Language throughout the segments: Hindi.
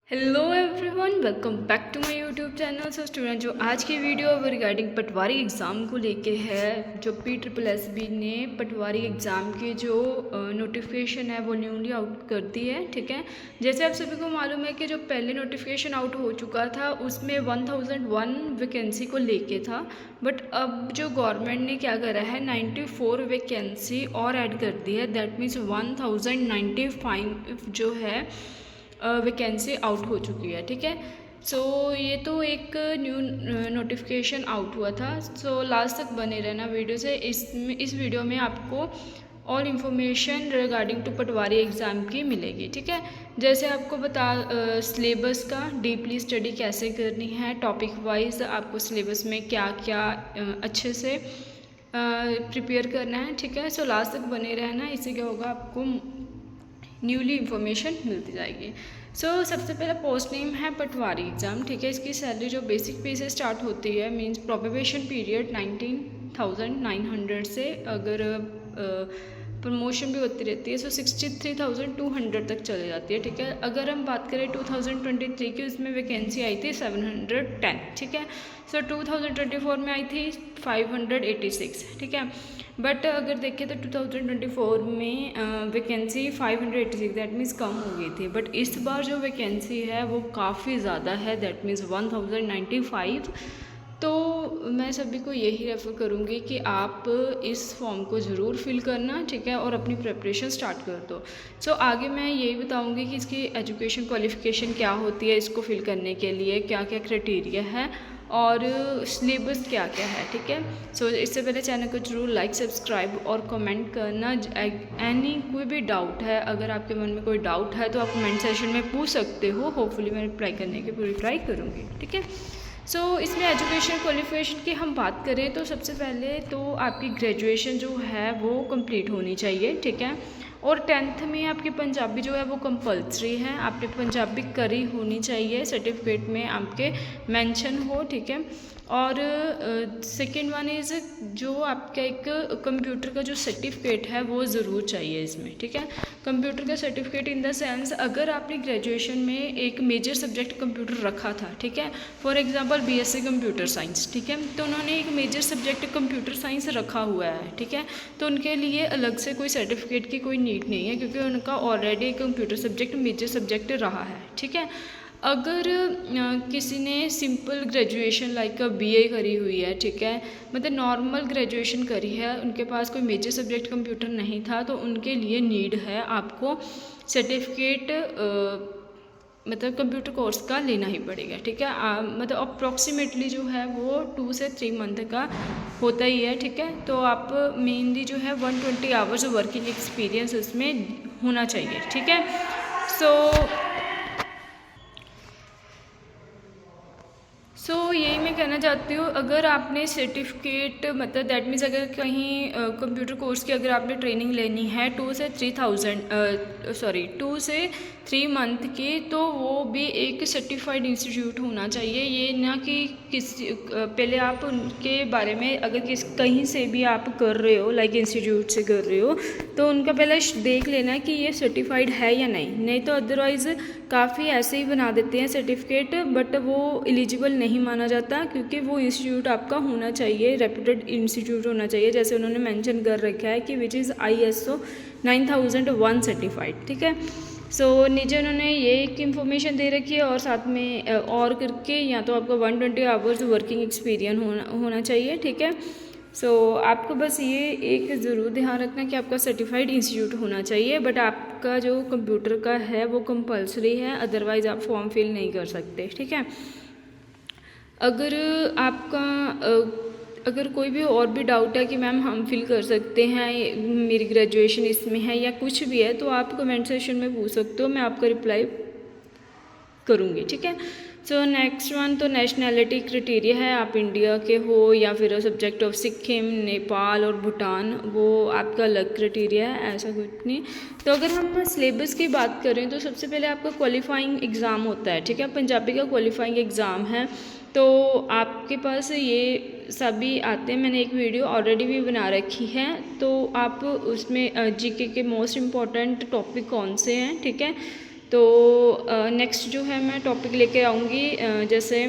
Hello everyone, welcome back to my YouTube channel. So student, जो आज की वीडियो रिगार्डिंग पटवारी एग्ज़ाम को लेके है, जो PSSB ने पटवारी एग्ज़ाम के जो नोटिफिकेशन है वो न्यूली आउट कर दी है। ठीक है, जैसे आप सभी को मालूम है कि जो पहले नोटिफिकेशन आउट हो चुका था उसमें 1001 वैकेंसी को लेके था, बट अब जो गवर्नमेंट ने क्या करा है 94 वैकेंसी और ऐड कर दी है। दैट मीन्स 1095 जो है वैकेंसी आउट हो चुकी है। ठीक है, सो ये तो एक न्यू नोटिफिकेशन आउट हुआ था। सो लास्ट तक बने रहना वीडियो से। इस वीडियो में आपको all information regarding to patwari exam की मिलेगी। ठीक है, जैसे आपको सिलेबस का डीपली स्टडी कैसे करनी है, टॉपिक वाइज आपको सिलेबस में क्या क्या अच्छे से प्रिपेयर करना है। ठीक है, सो लास्ट तक बने रहना, इससे क्या होगा आपको न्यूली इन्फॉर्मेशन मिलती जाएगी। सबसे पहला पोस्ट नेम है पटवारी एग्ज़ाम। ठीक है, इसकी सैलरी जो बेसिक पे से स्टार्ट होती है, मींस प्रोबेशन पीरियड 19,900 से, अगर प्रमोशन भी होती रहती है 63,200 तक चले जाती है। ठीक है, अगर हम बात करें 2023 की, उसमें वैकेंसी आई थी 710। ठीक है, 2024 में आई थी 586। ठीक है, बट अगर देखें तो 2024 में वैकेंसी 586, दैट मीन्स कम हो गई थी। बट इस बार जो वैकेंसी है वो काफ़ी ज़्यादा है, दैट मीन्स 1095। तो मैं सभी को यही रेफ़र करूँगी कि आप इस फॉर्म को ज़रूर फिल करना। ठीक है, और अपनी प्रिपरेशन स्टार्ट कर दो। आगे मैं यही बताऊँगी कि इसकी एजुकेशन क्वालिफ़िकेशन क्या होती है, इसको फिल करने के लिए क्या क्या क्राइटेरिया है और सिलेबस क्या क्या है। ठीक है, इससे पहले चैनल को जरूर लाइक, सब्सक्राइब और कमेंट करना। कोई भी डाउट है, अगर आपके मन में कोई डाउट है तो आप कमेंट सेशन में पूछ सकते हो। होपफुली मैं रिप्लाई करने की पूरी ट्राई करूँगी। ठीक है, इसमें एजुकेशन क्वालिफिकेशन की हम बात करें तो सबसे पहले तो आपकी ग्रेजुएशन जो है वो कंप्लीट होनी चाहिए। ठीक है, और 10th में आपकी पंजाबी जो है वो कंपलसरी है, आपने पंजाबी करी होनी चाहिए, सर्टिफिकेट में आपके मेंशन हो। ठीक है, और सेकंड वन इज़ जो आपका एक कंप्यूटर का जो सर्टिफिकेट है वो ज़रूर चाहिए इसमें। ठीक है, कंप्यूटर का सर्टिफिकेट इन द सेंस, अगर आपने ग्रेजुएशन में एक मेजर सब्जेक्ट कंप्यूटर रखा था, ठीक है, for example BSc computer science, ठीक है, तो उन्होंने एक मेजर सब्जेक्ट कंप्यूटर साइंस रखा हुआ है। ठीक है, तो उनके लिए अलग से कोई सर्टिफिकेट की कोई नीड नहीं है, क्योंकि उनका already computer subject major subject रहा है। ठीक है, अगर किसी ने सिंपल ग्रेजुएशन लाइक BA करी हुई है, ठीक है, मतलब नॉर्मल ग्रेजुएशन करी है, उनके पास कोई मेजर सब्जेक्ट कंप्यूटर नहीं था, तो उनके लिए नीड है आपको सर्टिफिकेट मतलब कंप्यूटर कोर्स का लेना ही पड़ेगा। ठीक है, मतलब अप्रॉक्सीमेटली जो है वो 2 से 3 मंथ का होता ही है। ठीक है, तो आप मेनली जो है 120 आवर्स वर्किंग एक्सपीरियंस उसमें होना चाहिए। ठीक है, यही मैं कहना चाहती हूँ, अगर आपने सर्टिफिकेट मतलब दैट मीन्स अगर कहीं कंप्यूटर कोर्स की अगर आपने ट्रेनिंग लेनी है 2 से 3 मंथ की, तो वो भी एक सर्टिफाइड इंस्टीट्यूट होना चाहिए। ये ना कि किसी पहले आप उनके बारे में अगर कहीं से भी आप कर रहे हो, लाइक इंस्टीट्यूट से कर रहे हो, तो उनका पहले देख लेना कि ये सर्टिफाइड है या नहीं तो अदरवाइज़ काफ़ी ऐसे ही बना देते हैं सर्टिफिकेट, बट वो एलिजिबल नहीं माना जाता, क्योंकि वो इंस्टीट्यूट आपका होना चाहिए, रेप्यूटेड इंस्टीट्यूट होना चाहिए, जैसे उन्होंने मेंशन कर रखा है कि विच इज़ ISO 9001 सर्टिफाइड। ठीक है, नीचे उन्होंने ये एक इन्फॉर्मेशन दे रखी है, और साथ में और करके या तो आपका 120 आवर्स वर्किंग एक्सपीरियंस होना चाहिए। ठीक है, आपको बस ये एक ज़रूर ध्यान रखना कि आपका सर्टिफाइड इंस्टीट्यूट होना चाहिए, बट आपका जो कंप्यूटर का है वो कंपलसरी है, अदरवाइज़ आप फॉर्म फिल नहीं कर सकते। ठीक है, अगर आपका अगर कोई भी और भी डाउट है कि मैम हम फिल कर सकते हैं, मेरी ग्रेजुएशन इसमें है या कुछ भी है, तो आप कमेंट सेक्शन में पूछ सकते हो, मैं आपका रिप्लाई करूँगी। ठीक है, नेक्स्ट वन तो नेशनैलिटी क्राइटेरिया है, आप इंडिया के हो या फिर सब्जेक्ट ऑफ सिक्किम, नेपाल और भूटान, वो आपका अलग क्राइटेरिया है, ऐसा कुछ नहीं। तो अगर हम सिलेबस की बात करें तो सबसे पहले आपका क्वालिफाइंग एग्ज़ाम होता है। ठीक है, पंजाबी का क्वालिफाइंग एग्ज़ाम है, तो आपके पास ये सभी आते हैं। मैंने एक वीडियो ऑलरेडी भी बना रखी है, तो आप उसमें GK के मोस्ट इम्पॉर्टेंट टॉपिक कौन से हैं, ठीक है, तो नेक्स्ट जो है मैं टॉपिक लेके आऊँगी, जैसे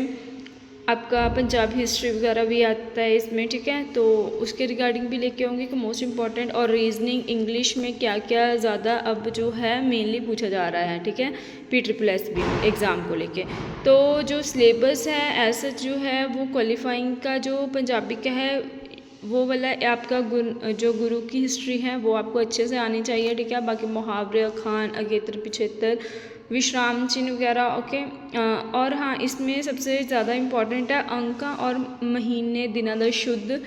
आपका पंजाब हिस्ट्री वगैरह भी आता है इसमें, ठीक है, तो उसके रिगार्डिंग भी लेके आऊँगी कि मोस्ट इम्पॉर्टेंट, और रीजनिंग इंग्लिश में क्या क्या ज़्यादा अब जो है मेनली पूछा जा रहा है, ठीक है, PSSB एग्ज़ाम को लेके। तो जो सिलेबस है ऐसा जो है वो क्वालिफाइंग का जो पंजाबी का है वो वाला आपका जो गुरु की हिस्ट्री है वो आपको अच्छे से आनी चाहिए, ठीक है। बाकी मुहावरे, अखान, अगेतर, पिछेतर, विश्राम चिन्ह वगैरह, ओके। और हाँ, इसमें सबसे ज़्यादा इम्पॉर्टेंट है अंक और महीने दिनों का शुद्ध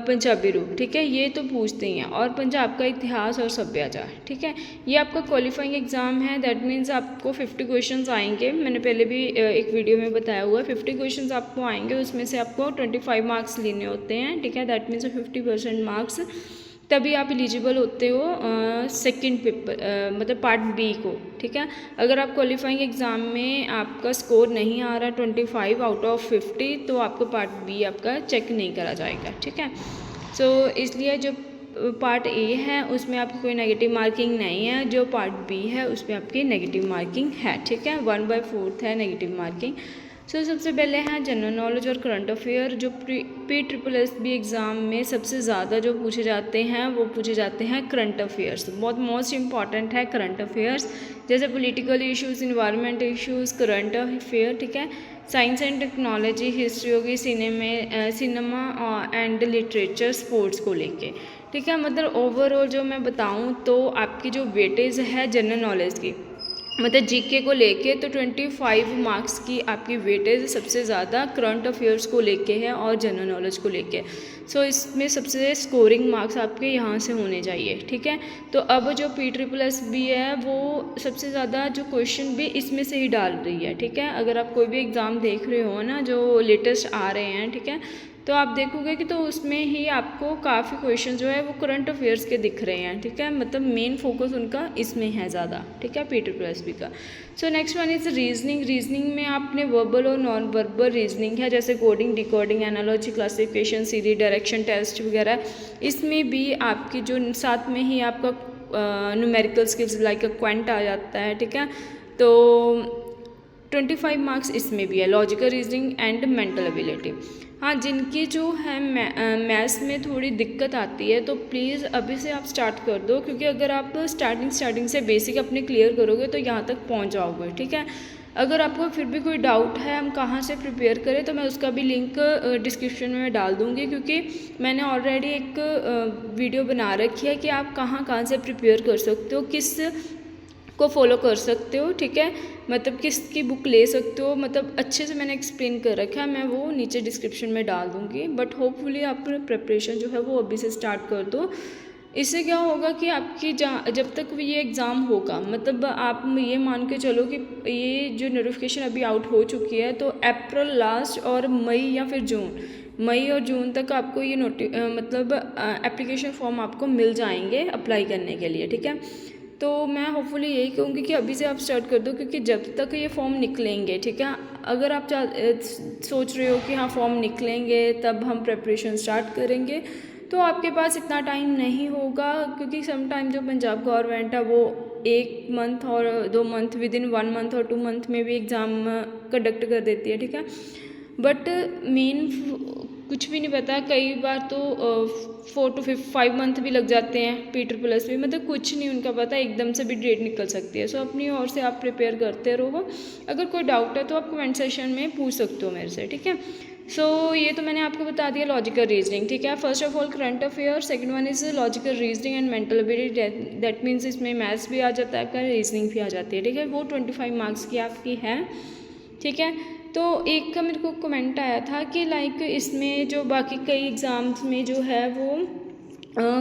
पंजाबी रूप, ठीक है, ये तो पूछते ही हैं। और पंजाब का इतिहास और सभ्याचार, ठीक है, ये आपका क्वालिफाइंग एग्ज़ाम है। दैट मीन्स आपको 50 क्वेश्चंस आएंगे। मैंने पहले भी एक वीडियो में बताया हुआ है, 50 क्वेश्चंस आपको आएंगे, उसमें से आपको 25 मार्क्स लेने होते हैं, ठीक है। दैट मीन्स 50% मार्क्स, तभी आप एलिजिबल होते हो सेकंड पेपर मतलब पार्ट बी को, ठीक है। अगर आप क्वालिफाइंग एग्ज़ाम में आपका स्कोर नहीं आ रहा 25 आउट ऑफ 50, तो आपको पार्ट बी आपका चेक नहीं करा जाएगा, ठीक है। सो इसलिए जो पार्ट ए है उसमें आपकी कोई नेगेटिव मार्किंग नहीं है, जो पार्ट बी है उसमें आपकी नेगेटिव मार्किंग है, ठीक है, 1/4 है नेगेटिव मार्किंग। सो सबसे पहले है जनरल नॉलेज और करंट अफेयर, जो PSSB एग्ज़ाम में सबसे ज़्यादा जो पूछे जाते हैं वो पूछे जाते हैं करंट अफेयर्स। बहुत मोस्ट इंपॉर्टेंट है करंट अफेयर्स, जैसे political issues, environment issues, current affair, ठीक है। साइंस एंड टेक्नोलॉजी, हिस्ट्री होगी, सिनेमा एंड लिटरेचर, स्पोर्ट्स को लेके, ठीक है। मतलब ओवरऑल जो मैं बताऊँ तो आपकी जो वेटेज है जनरल नॉलेज की, मतलब जीके को लेके, तो 25 मार्क्स की आपकी वेटेज सबसे ज़्यादा करंट अफेयर्स को लेके है और जनरल नॉलेज को लेके। सो इसमें सबसे स्कोरिंग मार्क्स आपके यहाँ से होने चाहिए, ठीक है। तो अब जो PSSB है वो सबसे ज़्यादा जो क्वेश्चन भी इसमें से ही डाल रही है, ठीक है। अगर आप कोई भी एग्ज़ाम देख रहे हो ना जो लेटेस्ट आ रहे हैं, ठीक है, तो आप देखोगे कि तो उसमें ही आपको काफ़ी क्वेश्चन जो है वो करंट अफेयर्स के दिख रहे हैं, ठीक है। मतलब मेन फोकस उनका इसमें है ज़्यादा, ठीक है, PSSB का। So next one is reasoning. Reasoning में आपने वर्बल और नॉन वर्बल रीजनिंग है, जैसे coding, decoding, analogy, classification, series, direction test वगैरह। इसमें भी आपकी जो साथ में ही आपका न्यूमेरिकल स्किल्स लाइक क्वांट आ जाता है, ठीक है। तो 25 मार्क्स इसमें भी है, logical reasoning and mental ability. हाँ, जिनकी जो है मैथ्स में थोड़ी दिक्कत आती है तो प्लीज़ अभी से आप स्टार्ट कर दो, क्योंकि अगर आप स्टार्टिंग से बेसिक अपने क्लियर करोगे तो यहाँ तक पहुँच जाओगे, ठीक है। अगर आपको फिर भी कोई डाउट है हम कहाँ से प्रिपेयर करें, तो मैं उसका भी लिंक डिस्क्रिप्शन में डाल दूँगी, क्योंकि मैंने ऑलरेडी एक वीडियो बना रखी है कि आप कहाँ से प्रिपेयर कर सकते हो, किस को फॉलो कर सकते हो, ठीक है, मतलब किसकी बुक ले सकते हो, मतलब अच्छे से मैंने एक्सप्लेन कर रखा है, मैं वो नीचे डिस्क्रिप्शन में डाल दूँगी। बट होपफुली आप प्रिपरेशन जो है वो अभी से स्टार्ट कर दो। इससे क्या होगा कि आपकी जब तक ये एग्ज़ाम होगा, मतलब आप ये मान के चलो कि ये जो नोटिफिकेशन अभी आउट हो चुकी है, तो अप्रैल लास्ट और मई या फिर मई और जून तक आपको ये मतलब एप्लीकेशन फॉर्म आपको मिल जाएंगे अप्लाई करने के लिए, ठीक है। तो मैं होपफुली यही कहूँगी कि अभी से आप स्टार्ट कर दो, क्योंकि जब तक ये फॉर्म निकलेंगे, ठीक है, अगर आप सोच रहे हो कि हाँ फॉर्म निकलेंगे तब हम प्रिपरेशन स्टार्ट करेंगे, तो आपके पास इतना टाइम नहीं होगा, क्योंकि सम टाइम जो पंजाब गवर्नमेंट है वो 1 मंथ और 2 मंथ, विदिन 1 मंथ और 2 मंथ में भी एग्ज़ाम कंडक्ट कर देती है, ठीक है। बट मेन कुछ भी नहीं पता, कई बार तो 4 to 5 मंथ भी लग जाते हैं PSSB, मतलब कुछ नहीं उनका पता, एकदम से भी डेट निकल सकती है। सो अपनी ओर से आप प्रिपेयर करते रहो। अगर कोई डाउट है तो आप कमेंट सेशन में पूछ सकते हो मेरे से, ठीक है। सो ये तो मैंने आपको बता दिया लॉजिकल रीजनिंग, ठीक है। First of all current affair, second one is logical reasoning and mental ability, that means इसमें मैथ्स भी आ जाता है आपका, रीजनिंग भी आ जाती है, ठीक है। वो 25 मार्क्स की आपकी है, ठीक है। तो एक का मेरे को कमेंट आया था कि लाइक इसमें जो बाकी कई एग्ज़ाम्स में जो है वो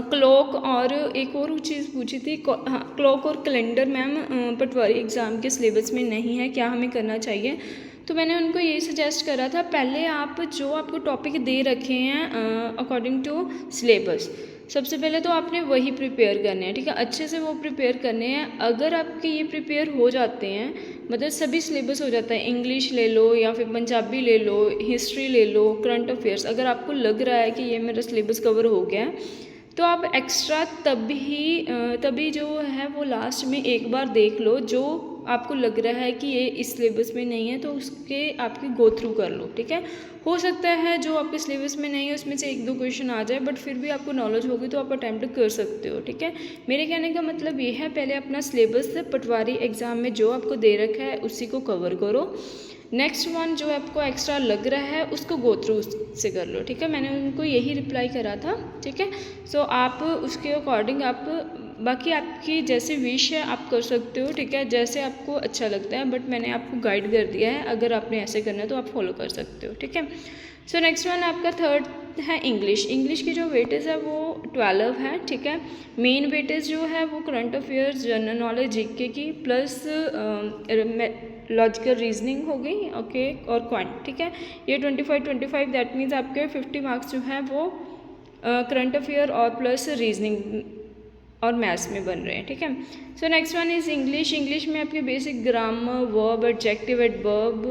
क्लॉक और एक और चीज़ पूछी थी, हाँ क्लॉक और कैलेंडर मैम पटवारी एग्ज़ाम के सिलेबस में नहीं है, क्या हमें करना चाहिए। तो मैंने उनको यही सजेस्ट करा था, पहले आप जो आपको टॉपिक दे रखे हैं अकॉर्डिंग टू सिलेबस, सबसे पहले तो आपने वही प्रिपेयर करने हैं, ठीक है, अच्छे से वो प्रिपेयर करने हैं। अगर आपके ये प्रिपेयर हो जाते हैं, मतलब सभी सिलेबस हो जाता है, इंग्लिश ले लो या फिर पंजाबी ले लो, हिस्ट्री ले लो, करंट अफेयर्स, अगर आपको लग रहा है कि ये मेरा सिलेबस कवर हो गया है, तो आप एक्स्ट्रा तभी जो है वो लास्ट में एक बार देख लो, जो आपको लग रहा है कि ये इस सिलेबस में नहीं है तो उसके आपकी गो थ्रू कर लो, ठीक है। हो सकता है जो आपके सिलेबस में नहीं है उसमें से 1-2 क्वेश्चन आ जाए, बट फिर भी आपको नॉलेज होगी तो आप अटैम्प्ट कर सकते हो, ठीक है। मेरे कहने का मतलब ये है, पहले अपना सिलेबस पटवारी एग्ज़ाम में जो आपको दे रखा है उसी को कवर करो। नेक्स्ट वन जो आपको एक्स्ट्रा लग रहा है उसको गो थ्रू से कर लो, ठीक है। मैंने उनको यही रिप्लाई करा था, ठीक है। सो आप उसके अकॉर्डिंग आप बाकी आपकी जैसे विश है आप कर सकते हो, ठीक है, जैसे आपको अच्छा लगता है, बट मैंने आपको गाइड कर दिया है, अगर आपने ऐसे करना है तो आप फॉलो कर सकते हो, ठीक है। सो नेक्स्ट वन आपका थर्ड है इंग्लिश। इंग्लिश की जो वेटेज है वो 12 है, ठीक है। मेन वेटेज जो है वो current affairs, general knowledge, GK की प्लस लॉजिकल रीजनिंग हो गई, ओके, और क्वांट, ठीक है। ये 25 दैट मीन्स आपके 50 मार्क्स जो है वो करंट अफेयर और प्लस रीजनिंग और मैथ्स में बन रहे हैं, ठीक है। सो next one is English. English में आपके basic grammar, verb, adjective, adverb,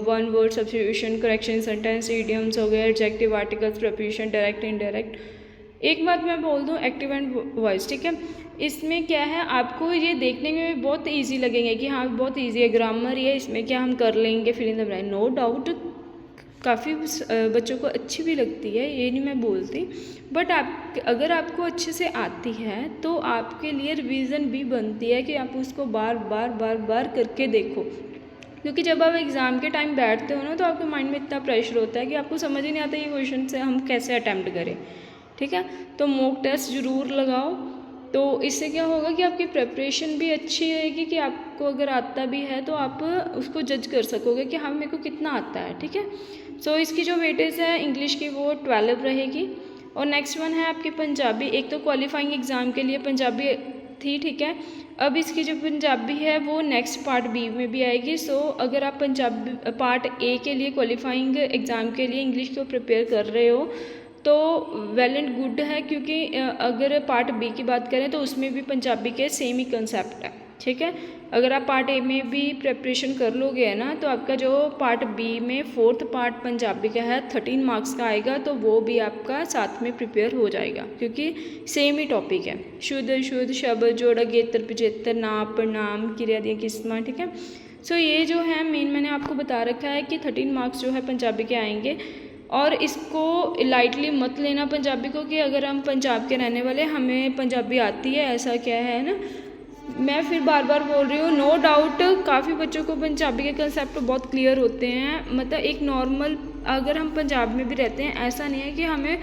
one word substitution, correction, sentence, idioms हो गए, adjective, articles, preposition, direct, indirect. एक बात मैं बोल दूं, एक्टिव एंड वॉइस, ठीक है। इसमें क्या है, आपको ये देखने में बहुत ईजी लगेंगे कि हाँ बहुत ईजी है, ग्रामर ये, इसमें क्या हम कर लेंगे, fill in the blank. No doubt काफ़ी बच्चों को अच्छी भी लगती है, ये नहीं मैं बोलती, बट आप अगर आपको अच्छे से आती है तो आपके लिए रिवीजन भी बनती है कि आप उसको बार बार करके देखो, क्योंकि जब आप एग्ज़ाम के टाइम बैठते हो ना तो आपके माइंड में इतना प्रेशर होता है कि आपको समझ ही नहीं आता ये क्वेश्चन से हम कैसे अटैम्प्ट करें, ठीक है। तो मॉक टेस्ट ज़रूर लगाओ, तो इससे क्या होगा कि आपकी प्रिपरेशन भी अच्छी रहेगी, कि आपको अगर आता भी है तो आप उसको जज कर सकोगे कि हाँ मेरे को कितना आता है, ठीक है। सो इसकी जो वेटेज है इंग्लिश की वो 12 रहेगी। और नेक्स्ट वन है आपकी पंजाबी। एक तो क्वालिफाइंग एग्ज़ाम के लिए पंजाबी थी, ठीक है। अब इसकी जो पंजाबी है वो नेक्स्ट पार्ट बी में भी आएगी। सो अगर आप पंजाबी पार्ट ए के लिए क्वालिफाइंग एग्ज़ाम के लिए इंग्लिश को प्रिपेयर कर रहे हो तो वेल एंड गुड है, क्योंकि अगर पार्ट बी की बात करें तो उसमें भी पंजाबी के सेम ही कंसेप्ट है, ठीक है। अगर आप पार्ट ए में भी प्रिपरेशन कर लोगे है ना, तो आपका जो पार्ट बी में 4th पार्ट पंजाबी का है 13 मार्क्स का आएगा, तो वो भी आपका साथ में प्रिपेयर हो जाएगा, क्योंकि सेम ही टॉपिक है। शुद्ध अशुद्ध, शब्द, जोड़ा, गेत्र, पिछेत्र, नाम, प्रणाम, क्रिया दी किस्मां, ठीक है। सो ये जो है मेन मैंने आपको बता रखा है कि 13 मार्क्स जो है पंजाबी के आएंगे, और इसको लाइटली मत लेना पंजाबी को कि अगर हम पंजाब के रहने वाले हमें पंजाबी आती है, ऐसा क्या है ना। मैं फिर बार बार बोल रही हूँ, नो डाउट काफ़ी बच्चों को पंजाबी के कंसेप्ट बहुत क्लियर होते हैं, मतलब एक नॉर्मल अगर हम पंजाब में भी रहते हैं ऐसा नहीं है कि हमें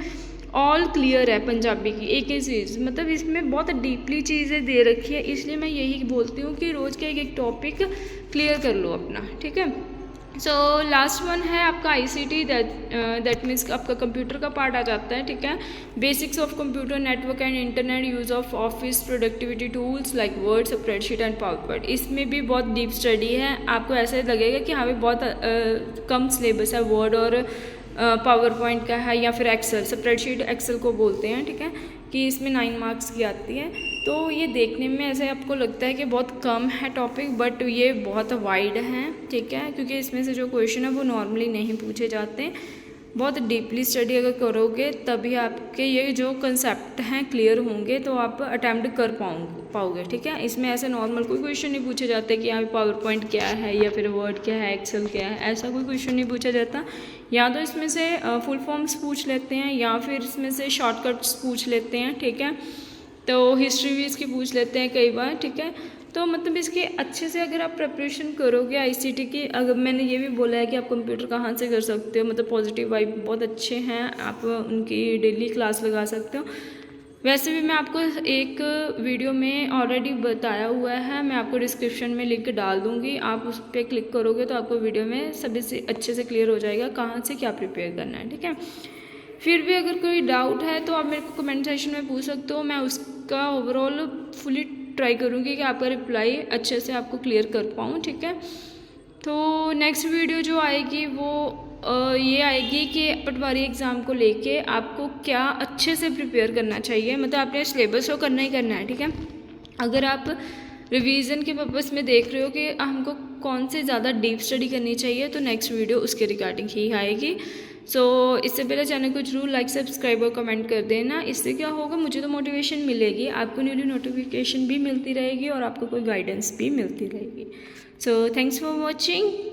ऑल क्लियर है पंजाबी की एक ही चीज़, मतलब इसमें बहुत डीपली चीज़ें दे रखी है, इसलिए मैं यही बोलती हूँ कि रोज़ का एक टॉपिक क्लियर कर लो अपना, ठीक है। सो लास्ट वन है आपका आईसीटी, दैट मीन्स आपका कंप्यूटर का पार्ट आ जाता है, ठीक है। Basics of computer network and internet, use of office productivity tools like word, spreadsheet and power point. इसमें भी बहुत डीप स्टडी है, आपको ऐसे लगेगा कि हाँ भी बहुत कम सिलेबस है वर्ड और पावर पॉइंट का है, या फिर एक्सेल, स्प्रेडशीट एक्सेल को बोलते हैं, ठीक है, कि इसमें 9 मार्क्स की आती है। तो ये देखने में ऐसे आपको लगता है कि बहुत कम है टॉपिक, बट ये बहुत वाइड है, ठीक है, क्योंकि इसमें से जो क्वेश्चन है वो नॉर्मली नहीं पूछे जाते। बहुत डीपली स्टडी अगर करोगे तभी आपके ये जो कंसेप्ट हैं क्लियर होंगे, तो आप अटैम्प्ट कर पाओगे, ठीक है। इसमें ऐसे नॉर्मल कोई क्वेश्चन नहीं पूछे जाते कि यहाँ पावर पॉइंट क्या है या फिर वर्ड क्या है, एक्सेल क्या है, ऐसा कोई क्वेश्चन नहीं पूछा जाता। या तो इसमें से फुल फॉर्म्स पूछ लेते हैं या फिर इसमें से शॉर्टकट्स पूछ लेते हैं, ठीक है। तो हिस्ट्री भी इसकी पूछ लेते हैं कई बार, ठीक है। तो मतलब इसके अच्छे से अगर आप प्रिपरेशन करोगे आईसीटी की, अगर मैंने ये भी बोला है कि आप कंप्यूटर कहाँ से कर सकते हो, मतलब पॉजिटिव वाइब बहुत अच्छे हैं, आप उनकी डेली क्लास लगा सकते हो। वैसे भी मैं आपको एक वीडियो में ऑलरेडी बताया हुआ है, मैं आपको डिस्क्रिप्शन में लिंक डाल दूँगी, आप उस पर क्लिक करोगे तो आपको वीडियो में सभी से अच्छे से क्लियर हो जाएगा कहाँ से क्या प्रिपेयर करना है, ठीक है। फिर भी अगर कोई डाउट है तो आप मेरे को कमेंट सेक्शन में पूछ सकते हो, मैं उसका ओवरऑल फुली ट्राई करूँगी कि आपका रिप्लाई अच्छे से आपको क्लियर कर पाऊँ, ठीक है। तो नेक्स्ट वीडियो जो आएगी वो ये आएगी कि पटवारी एग्ज़ाम को लेके आपको क्या अच्छे से प्रिपेयर करना चाहिए, मतलब आपने सिलेबस को करना ही करना है, ठीक है। अगर आप रिवीजन के पर्पस में देख रहे हो कि हमको कौन से ज़्यादा डीप स्टडी करनी चाहिए, तो नेक्स्ट वीडियो उसके रिगार्डिंग ही आएगी। सो इससे पहले चैनल को जरूर लाइक, सब्सक्राइब और कमेंट कर देना। इससे क्या होगा, मुझे तो मोटिवेशन मिलेगी, आपको न्यू नोटिफिकेशन भी मिलती रहेगी और आपको कोई गाइडेंस भी मिलती रहेगी। So thanks for watching.